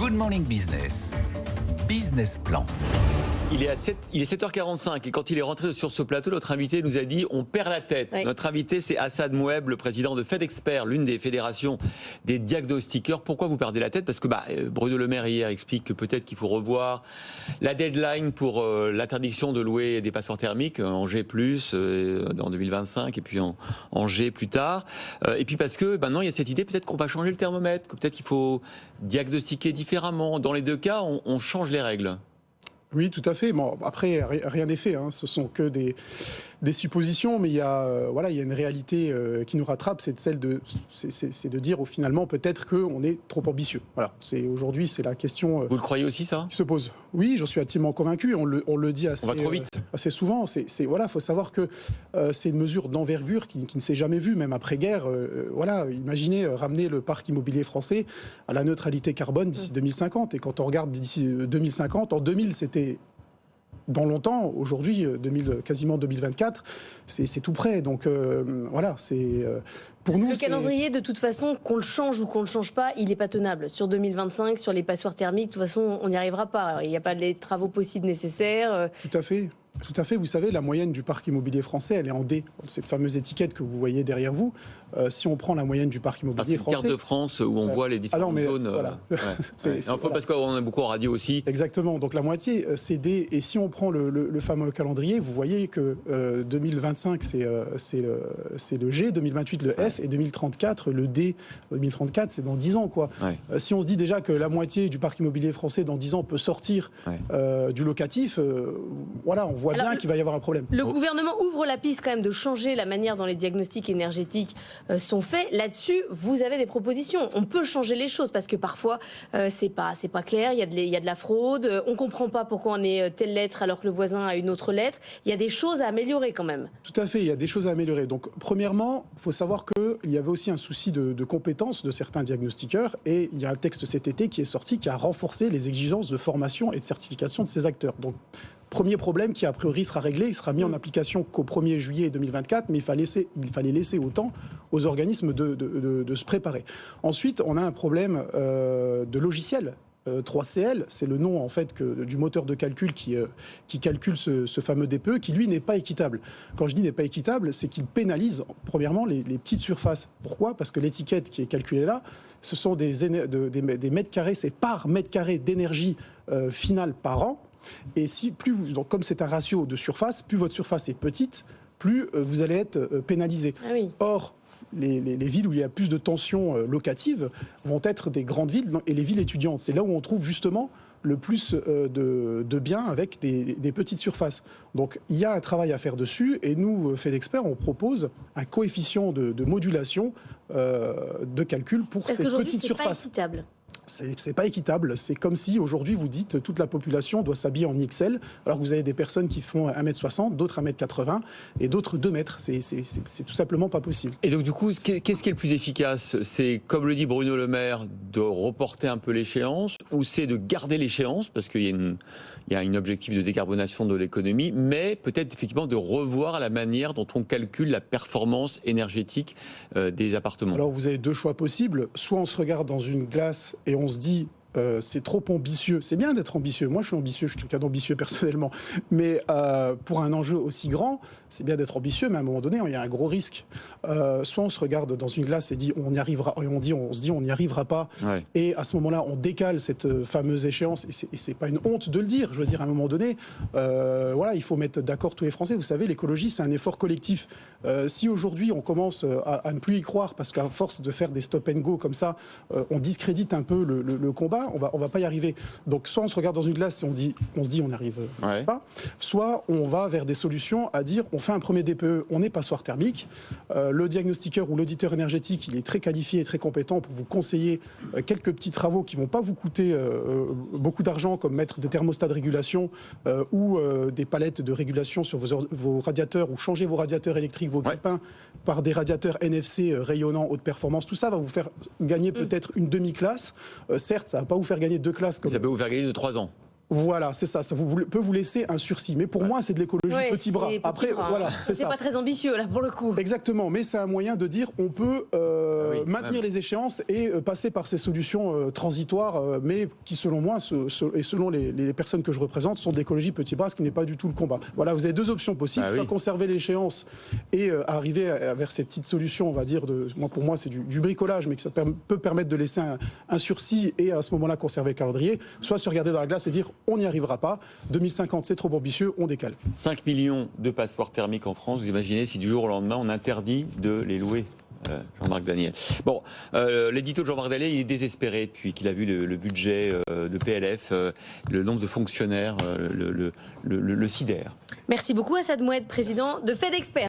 Good Morning Business. Business Plan. Il est 7h45 et quand il est rentré sur ce plateau, notre invité nous a dit on perd la tête. Oui. Notre invité, c'est Assad Moueb, le président de FedExpert, l'une des fédérations des diagnostiqueurs. Pourquoi vous perdez la tête ? Parce que Bruno Le Maire hier explique que peut-être qu'il faut revoir la deadline pour l'interdiction de louer des passoires thermiques en G+, en 2025 et puis en G plus tard. Et puis parce que maintenant il y a cette idée peut-être qu'on va changer le thermomètre, que peut-être qu'il faut diagnostiquer différemment. Dans les deux cas, on change les règles. Oui, tout à fait. Bon, après, rien n'est fait. Ce sont que des suppositions, mais il y a une réalité qui nous rattrape, c'est de dire finalement peut-être qu'on est trop ambitieux. Voilà. Aujourd'hui, c'est la question. Vous le croyez aussi, ça ? Qui se pose. Oui, j'en suis intimement convaincu. On le dit assez. On va trop vite. Assez souvent. Faut savoir que c'est une mesure d'envergure qui ne s'est jamais vue, même après-guerre. Imaginez ramener le parc immobilier français à la neutralité carbone d'ici 2050. Et quand on regarde d'ici 2050, en 2000, c'était dans longtemps. Aujourd'hui, quasiment 2024, c'est tout près. Donc pour nous, le calendrier, de toute façon, qu'on le change ou qu'on le change pas, il n'est pas tenable. Sur 2025, sur les passoires thermiques, de toute façon, on n'y arrivera pas. Il n'y a pas les travaux possibles nécessaires. Tout à fait. Tout à fait. Vous savez, la moyenne du parc immobilier français, elle est en D. Cette fameuse étiquette que vous voyez derrière vous. Si on prend la moyenne du parc immobilier français... C'est une carte de France où on voit les différentes zones. Voilà. Parce qu'on est beaucoup en radio aussi. Exactement. Donc la moitié, c'est D. Et si on prend le fameux calendrier, vous voyez que 2025, c'est le G, 2028, le F, et 2034, le D. 2034, c'est dans 10 ans, quoi. Ouais. Si on se dit déjà que la moitié du parc immobilier français, dans 10 ans, peut sortir du locatif, on voit bien qu'il va y avoir un problème. Le gouvernement ouvre la piste quand même de changer la manière dont les diagnostics énergétiques sont faits. Là-dessus, vous avez des propositions. On peut changer les choses parce que parfois, c'est pas clair, il y a de la fraude, on comprend pas pourquoi on est telle lettre alors que le voisin a une autre lettre. Il y a des choses à améliorer quand même. Tout à fait, il y a des choses à améliorer. Donc, premièrement, il faut savoir qu'il y avait aussi un souci de compétence de certains diagnostiqueurs et il y a un texte cet été qui est sorti qui a renforcé les exigences de formation et de certification de ces acteurs. Donc, premier problème qui, a priori, sera réglé. Il sera mis en application qu'au 1er juillet 2024, mais il fallait laisser autant aux organismes de se préparer. Ensuite, on a un problème de logiciel. 3CL, c'est le nom en fait du moteur de calcul qui calcule ce fameux DPE, qui lui n'est pas équitable. Quand je dis n'est pas équitable, c'est qu'il pénalise premièrement les petites surfaces. Pourquoi ? Parce que l'étiquette qui est calculée là, ce sont des mètres carrés, c'est par mètre carré d'énergie finale par an. Et donc comme c'est un ratio de surface, plus votre surface est petite, plus vous allez être pénalisé. Ah oui. Or, les villes où il y a plus de tensions locatives vont être des grandes villes et les villes étudiantes. C'est là où on trouve justement le plus de biens avec des petites surfaces. Donc il y a un travail à faire dessus et nous, FedExpert, on propose un coefficient de modulation de calcul pour ces petites surfaces. Pas équitable. C'est pas équitable. C'est comme si aujourd'hui vous dites toute la population doit s'habiller en XL, alors que vous avez des personnes qui font 1m60, d'autres 1m80 et d'autres 2 mètres. C'est tout simplement pas possible. Et donc du coup, qu'est-ce qui est le plus efficace ? C'est, comme le dit Bruno Le Maire, de reporter un peu l'échéance, ou c'est de garder l'échéance, parce qu'il y a un objectif de décarbonation de l'économie, mais peut-être effectivement de revoir la manière dont on calcule la performance énergétique des appartements. Alors vous avez deux choix possibles. Soit on se regarde dans une glace et on se dit c'est trop ambitieux. C'est bien d'être ambitieux. Moi, je suis ambitieux. Je suis quelqu'un d'ambitieux personnellement. Mais pour un enjeu aussi grand, c'est bien d'être ambitieux. Mais à un moment donné, il y a un gros risque. Soit on se regarde dans une glace et dit on y arrivera. Et on se dit on n'y arrivera pas. Ouais. Et à ce moment-là, on décale cette fameuse échéance. Et c'est pas une honte de le dire. Je veux dire, à un moment donné, il faut mettre d'accord tous les Français. Vous savez, l'écologie, c'est un effort collectif. Si aujourd'hui on commence à ne plus y croire parce qu'à force de faire des stop and go comme ça, on discrédite un peu le combat. On va pas y arriver. Donc soit on se regarde dans une glace et on se dit on n'y arrive pas, soit on va vers des solutions à dire on fait un premier DPE, on est passoire thermique. Le diagnostiqueur ou l'auditeur énergétique, il est très qualifié et très compétent pour vous conseiller quelques petits travaux qui vont pas vous coûter beaucoup d'argent, comme mettre des thermostats de régulation ou des palettes de régulation sur vos radiateurs, ou changer vos radiateurs électriques, vos grippins, par des radiateurs NFC rayonnants haute performance. Tout ça va vous faire gagner peut-être une demi-classe. Certes, ça va pas vous faire gagner 2 classes. Ça peut vous faire gagner de 3 ans. Voilà, c'est ça. Ça peut vous laisser un sursis. Mais pour moi, c'est de l'écologie petit bras. Après, voilà, c'est ça. C'est pas très ambitieux, là, pour le coup. Exactement. Mais c'est un moyen de dire on peut maintenir les échéances et passer par ces solutions transitoires, mais qui, selon moi, et selon les personnes que je représente, sont de l'écologie petit bras, ce qui n'est pas du tout le combat. Voilà, vous avez deux options possibles. Soit conserver l'échéance et arriver vers ces petites solutions, on va dire, pour moi, c'est du bricolage, mais que ça peut permettre de laisser un sursis et à ce moment-là conserver le calendrier. Soit se regarder dans la glace et dire on n'y arrivera pas. 2050, c'est trop ambitieux, on décale. 5 millions de passoires thermiques en France. Vous imaginez si du jour au lendemain, on interdit de les louer, Jean-Marc Daniel. Bon, l'édito de Jean-Marc Daniel, il est désespéré depuis qu'il a vu le budget de PLF, le nombre de fonctionnaires, le sidère. Merci beaucoup, Assad Moued, président de FedExpert.